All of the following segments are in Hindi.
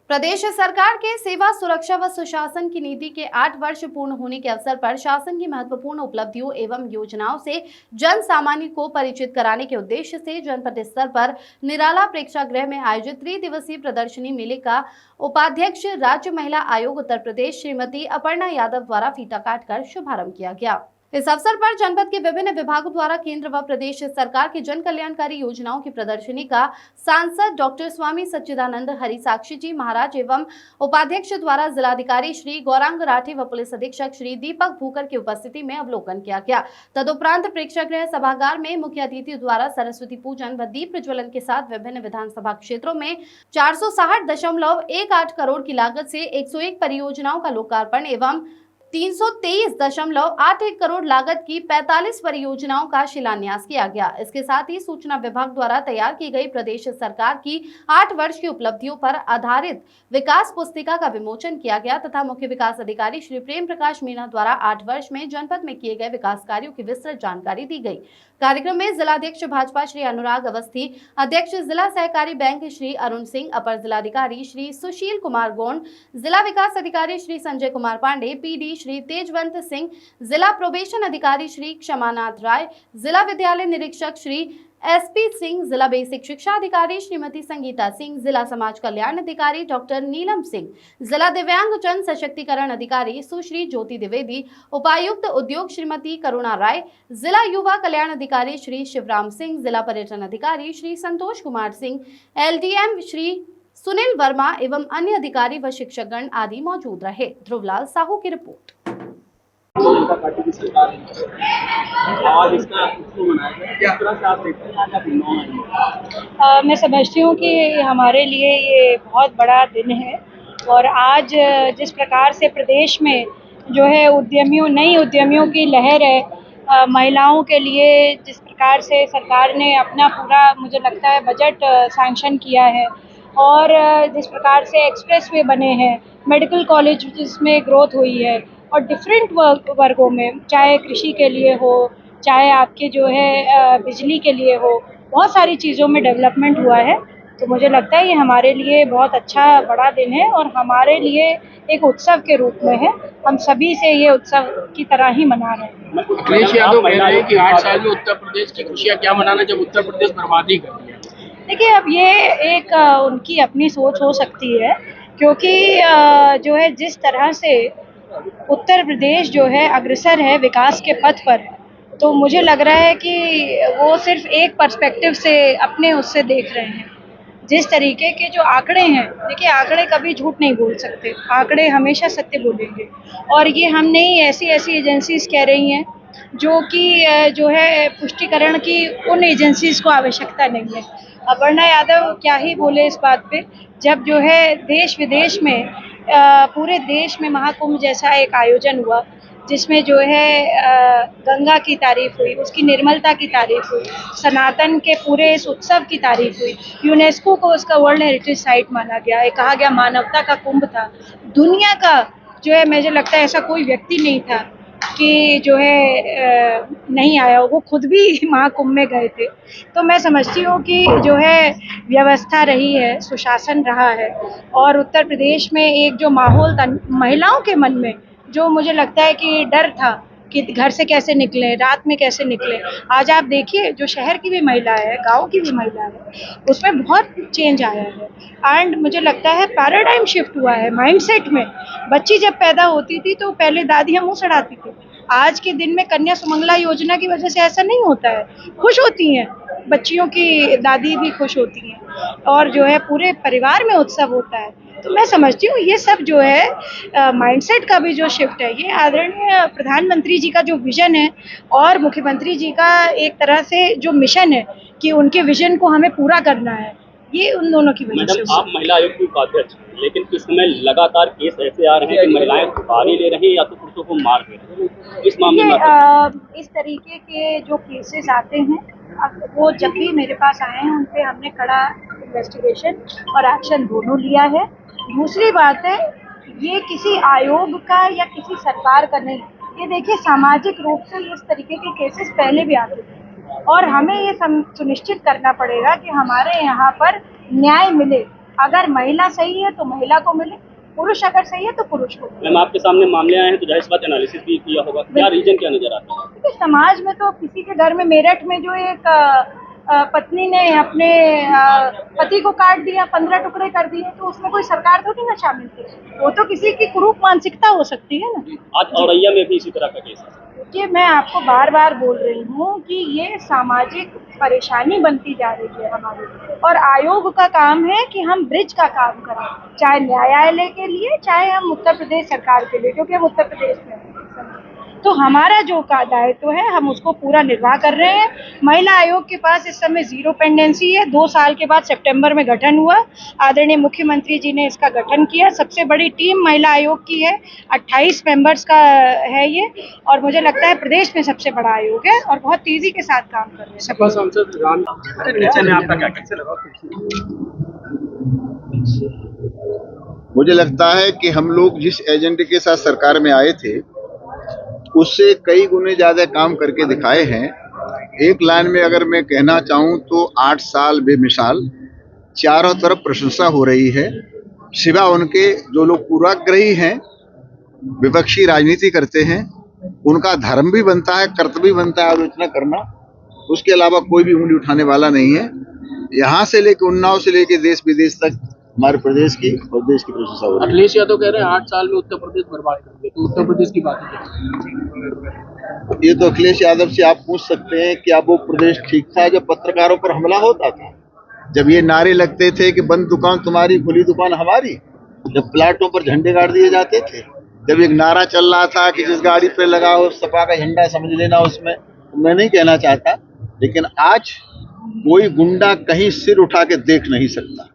प्रदेश सरकार के सेवा सुरक्षा व सुशासन की नीति के 8 वर्ष पूर्ण होने के अवसर पर शासन की महत्वपूर्ण उपलब्धियों एवं योजनाओं से जन सामान्य को परिचित कराने के उद्देश्य से जनपद स्तर पर निराला प्रेक्षागृह में आयोजित 3 दिवसीय प्रदर्शनी मेले का उपाध्यक्ष राज्य महिला आयोग उत्तर प्रदेश श्रीमती अपर्णा यादव द्वारा फीता काटकर शुभारंभ किया गया। इस अवसर पर जनपद के विभिन्न विभागों द्वारा केंद्र व प्रदेश सरकार की जन कल्याणकारी योजनाओं की प्रदर्शनी का सांसद डॉक्टर स्वामी सच्चिदानंद हरि साक्षी जी महाराज एवं उपाध्यक्ष द्वारा जिलाधिकारी श्री गौरांग राठी व पुलिस अधीक्षक श्री दीपक भूकर की उपस्थिति में अवलोकन किया गया। तदुपरांत प्रेक्षागृह सभागार में मुख्य अतिथि द्वारा सरस्वती पूजन व दीप प्रज्वलन के साथ विभिन्न विधानसभा क्षेत्रों में 460.18 करोड़ की लागत से 101 परियोजनाओं का लोकार्पण एवं 323.81 करोड़ लागत की 45 परियोजनाओं का शिलान्यास किया गया। इसके साथ ही सूचना विभाग द्वारा तैयार की गई प्रदेश सरकार की 8 वर्ष की उपलब्धियों पर आधारित विकास पुस्तिका का विमोचन किया गया तथा मुख्य विकास अधिकारी श्री प्रेम प्रकाश मीणा द्वारा 8 वर्ष में जनपद में किए गए विकास कार्यों की विस्तृत जानकारी दी गई। कार्यक्रम में जिलाध्यक्ष भाजपा श्री अनुराग अवस्थी, अध्यक्ष जिला सहकारी बैंक श्री अरुण सिंह, अपर जिलाधिकारी श्री सुशील कुमार गोंड, जिला विकास अधिकारी श्री संजय कुमार पांडे, पीडी श्री तेजवंत सिंह, जिला प्रोबेशन अधिकारी श्री क्षमानाथ राय, जिला विद्यालय निरीक्षक श्री एसपी सिंह, जिला बेसिक शिक्षा अधिकारी श्रीमती संगीता सिंह, जिला समाज कल्याण अधिकारी डॉक्टर नीलम सिंह, जिला दिव्यांग जन सशक्तिकरण अधिकारी सुश्री ज्योति द्विवेदी, उपायुक्त उद्योग श्रीमती करुणा राय, जिला युवा कल्याण अधिकारी श्री शिवराम सिंह, जिला पर्यटन अधिकारी श्री संतोष कुमार सिंह, एलडीएम श्री सुनील वर्मा एवं अन्य अधिकारी व शिक्षकगण आदि मौजूद रहे। ध्रुवलाल साहू की रिपोर्ट। जनता पार्टी की सरकार आज इसका उत्सव मनाया गया, किस तरह से आप देखते हैं आज आप नौ मैं समझती हूँ कि हमारे लिए ये बहुत बड़ा दिन है और आज जिस प्रकार से प्रदेश में जो है नई उद्यमियों की लहर है, महिलाओं के लिए जिस प्रकार से सरकार ने अपना पूरा मुझे लगता है बजट सैंक्शन किया है और जिस प्रकार से एक्सप्रेसवे बने हैं, मेडिकल कॉलेज जिसमें ग्रोथ हुई है और डिफरेंट वर्गों में, चाहे कृषि के लिए हो, चाहे आपके जो है बिजली के लिए हो, बहुत सारी चीज़ों में डेवलपमेंट हुआ है। तो मुझे लगता है ये हमारे लिए बहुत अच्छा बड़ा दिन है और हमारे लिए एक उत्सव के रूप में है। हम सभी से ये उत्सव की तरह ही मना रहे हैं। अखिलेश यादव कह रहे हैं कि 8 साल में उत्तर प्रदेश की खुशियाँ क्या मनाना जब उत्तर प्रदेश बर्बादी कर रही है। देखिए, अब ये एक उनकी अपनी सोच हो सकती है, क्योंकि जो है जिस तरह से उत्तर प्रदेश जो है अग्रसर है विकास के पथ पर, तो मुझे लग रहा है कि वो सिर्फ एक पर्सपेक्टिव से अपने उससे देख रहे हैं। जिस तरीके के जो आंकड़े हैं, देखिए आंकड़े कभी झूठ नहीं बोल सकते, आंकड़े हमेशा सत्य बोलेंगे और ये हम नहीं ऐसी एजेंसीज कह रही हैं जो कि जो है पुष्टिकरण की उन एजेंसीज को आवश्यकता नहीं है। अपर्णा यादव क्या ही बोले इस बात पे, जब जो है देश विदेश में पूरे देश में महाकुंभ जैसा एक आयोजन हुआ जिसमें जो है गंगा की तारीफ हुई, उसकी निर्मलता की तारीफ हुई, सनातन के पूरे इस उत्सव की तारीफ हुई, यूनेस्को को उसका वर्ल्ड हेरिटेज साइट माना गया है, कहा गया मानवता का कुंभ था। दुनिया का जो है मुझे लगता है ऐसा कोई व्यक्ति नहीं था कि जो है नहीं आया, वो खुद भी महाकुंभ में गए थे। तो मैं समझती हूँ कि जो है व्यवस्था रही है, सुशासन रहा है और उत्तर प्रदेश में एक जो माहौल था महिलाओं के मन में, जो मुझे लगता है कि डर था कि घर से कैसे निकलें, रात में कैसे निकलें, आज आप देखिए जो शहर की भी महिला है, गांव की भी महिला है, उसमें बहुत चेंज आया है एंड मुझे लगता है पैराडाइम शिफ्ट हुआ है माइंडसेट में। बच्ची जब पैदा होती थी तो पहले दादियाँ मुँह सड़ाती थी, आज के दिन में कन्या सुमंगला योजना की वजह से ऐसा नहीं होता है, खुश होती हैं बच्चियों की दादी भी खुश होती हैं और जो है पूरे परिवार में उत्सव होता है। तो मैं समझती हूँ ये सब जो है माइंडसेट का भी जो शिफ्ट है, ये आदरणीय प्रधानमंत्री जी का जो विजन है और मुख्यमंत्री जी का एक तरह से जो मिशन है कि उनके विजन को हमें पूरा करना है, ये उन दोनों की वजह से। आप महिला आयोग की उपाध्यक्ष, लेकिन इस समय लगातार केस ऐसे आ रहे हैं कि महिलाएं सुपारी ले रही हैं या तो पुरुषों को मार दे रही हैं। इस मामले में इस तरीके के जो केसेस आते हैं, वो जब भी मेरे पास आए हैं उन पे हमने कड़ा इन्वेस्टिगेशन और एक्शन दोनों लिया है। दूसरी बात है, ये किसी आयोग का या किसी सरकार का नहीं, ये देखिए सामाजिक रूप से इस तरीके के केसेस पहले भी आते थे और हमें ये सुनिश्चित करना पड़ेगा कि हमारे यहाँ पर न्याय मिले अगर महिला सही है तो महिला को मिले, पुरुष अगर सही है तो पुरुष को मिले। मैम आपके सामने मामले आए हैं तो जाहिर सी बात एनालिसिस भी किया होगा, क्या रीजन क्या नजर आता है? क्योंकि समाज में तो किसी के घर में मेरठ में जो एक पत्नी ने अपने पति को काट दिया, 15 टुकड़े कर दिए, तो उसमें कोई सरकार थोड़ी ना शामिल थी, वो तो किसी की कुरूप मानसिकता हो सकती है ना। आज औरैया में भी इसी तरह का केस है। कि मैं आपको बार बार बोल रही हूँ कि ये सामाजिक परेशानी बनती जा रही है हमारे, और आयोग का काम है कि हम ब्रिज का काम करें, चाहे न्यायालय के लिए, चाहे हम उत्तर प्रदेश सरकार के लिए, क्योंकि हम उत्तर प्रदेश में हैं। तो हमारा जो का दायित्व है हम उसको पूरा निर्वाह कर रहे हैं। महिला आयोग के पास इस समय 0 पेंडेंसी है। 2 साल के बाद सितंबर में गठन हुआ, आदरणीय मुख्यमंत्री जी ने इसका गठन किया। सबसे बड़ी टीम महिला आयोग की है, 28 मेंबर्स का है ये, और मुझे लगता है प्रदेश में सबसे बड़ा आयोग है और बहुत तेजी के साथ काम कर रहे हैं। सपा सांसद राम ने आपका क्या कैसे लगा? मुझे लगता है कि हम लोग जिस एजेंडे के साथ सरकार में आए थे उससे कई गुने ज्यादा काम करके दिखाए हैं। एक लाइन में अगर मैं कहना चाहूं तो 8 साल बेमिसाल, चारों तरफ प्रशंसा हो रही है। सिवा उनके जो लोग पूर्वाग्रही हैं, विपक्षी राजनीति करते हैं, उनका धर्म भी बनता है, कर्तव्य भी बनता है आलोचना करना, उसके अलावा कोई भी उंगली उठाने वाला नहीं है। यहाँ से लेकर उन्नाव से लेकर देश विदेश तक हमारे प्रदेश की और देश की प्रशंसा हो रही है। अखिलेश यादव कह रहे हैं 8 साल में उत्तर प्रदेश बर्बाद कर दिया, तो उत्तर प्रदेश की बात है। ये तो अखिलेश यादव से आप पूछ सकते हैं कि अब वो प्रदेश ठीक था जब पत्रकारों पर हमला होता था, जब ये नारे लगते थे कि बंद दुकान तुम्हारी खुली दुकान हमारी, जब प्लाटों पर झंडे गाड़ दिए जाते थे, जब एक नारा चल रहा था कि जिस गाड़ी पे लगा हो सपा का झंडा समझ लेना उसमें, मैं नहीं कहना चाहता, लेकिन आज कोई गुंडा कहीं सिर उठा के देख नहीं सकता।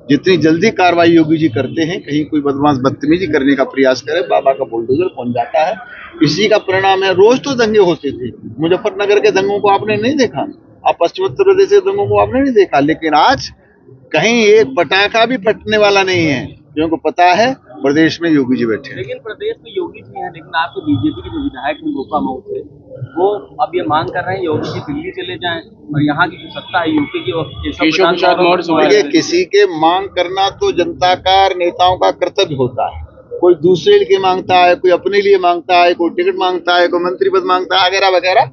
जितनी जल्दी कार्रवाई योगी जी करते हैं, कहीं कोई बदमाश बदतमीजी करने का प्रयास करे, बाबा का बुलडोजर पहुंच जाता है। इसी का परिणाम है। रोज तो दंगे होते थे, मुजफ्फरनगर के दंगों को आपने नहीं देखा, आप पश्चिम उत्तर प्रदेश के दंगों को आपने नहीं देखा, लेकिन आज कहीं एक पटाखा भी फटने वाला नहीं है, क्योंकि पता है प्रदेश में योगी जी बैठे हैं। लेकिन प्रदेश में योगी जी हैं, लेकिन आपके बीजेपी के जो विधायक हैं गोपा मऊ से, वो अब ये मांग कर रहे हैं योगी जी दिल्ली चले जाएं और यहाँ की जो सत्ता है यूपी की केशव प्रसाद मौर्य। देखिए, किसी के मांग करना तो जनता का, नेताओं का कर्तव्य होता है। कोई दूसरे के लिए मांगता है, कोई अपने लिए मांगता है, कोई टिकट मांगता है, कोई मंत्री पद मांगता है, वगैरह वगैरह।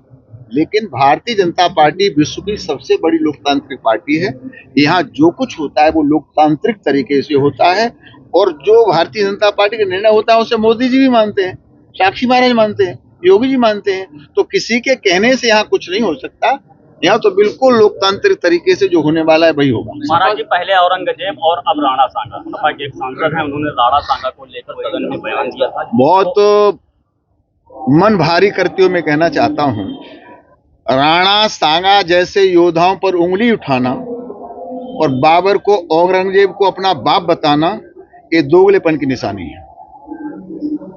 लेकिन भारतीय जनता पार्टी विश्व की सबसे बड़ी लोकतांत्रिक पार्टी है। यहाँ जो कुछ होता है वो लोकतांत्रिक तरीके से होता है, और जो भारतीय जनता पार्टी का निर्णय होता है उसे मोदी जी भी मानते हैं, साक्षी महाराज मानते हैं, योगी जी मानते हैं। तो किसी के कहने से यहाँ कुछ नहीं हो सकता। यहाँ तो बिल्कुल लोकतांत्रिक तरीके से जो होने वाला है वही होगा। महाराज जी, पहले औरंगजेब और अब राणा सांगा, सपा के एक सांसद हैं, उन्होंने राणा सांगा को लेकर सदन में बयान दिया था। बहुत मन भारी करते हुए मैं कहना चाहता हूँ, राणा सांगा जैसे योद्धाओं पर उंगली उठाना और बाबर को, औरंगजेब को अपना बाप बताना, ये दोगलेपन की निशानी है।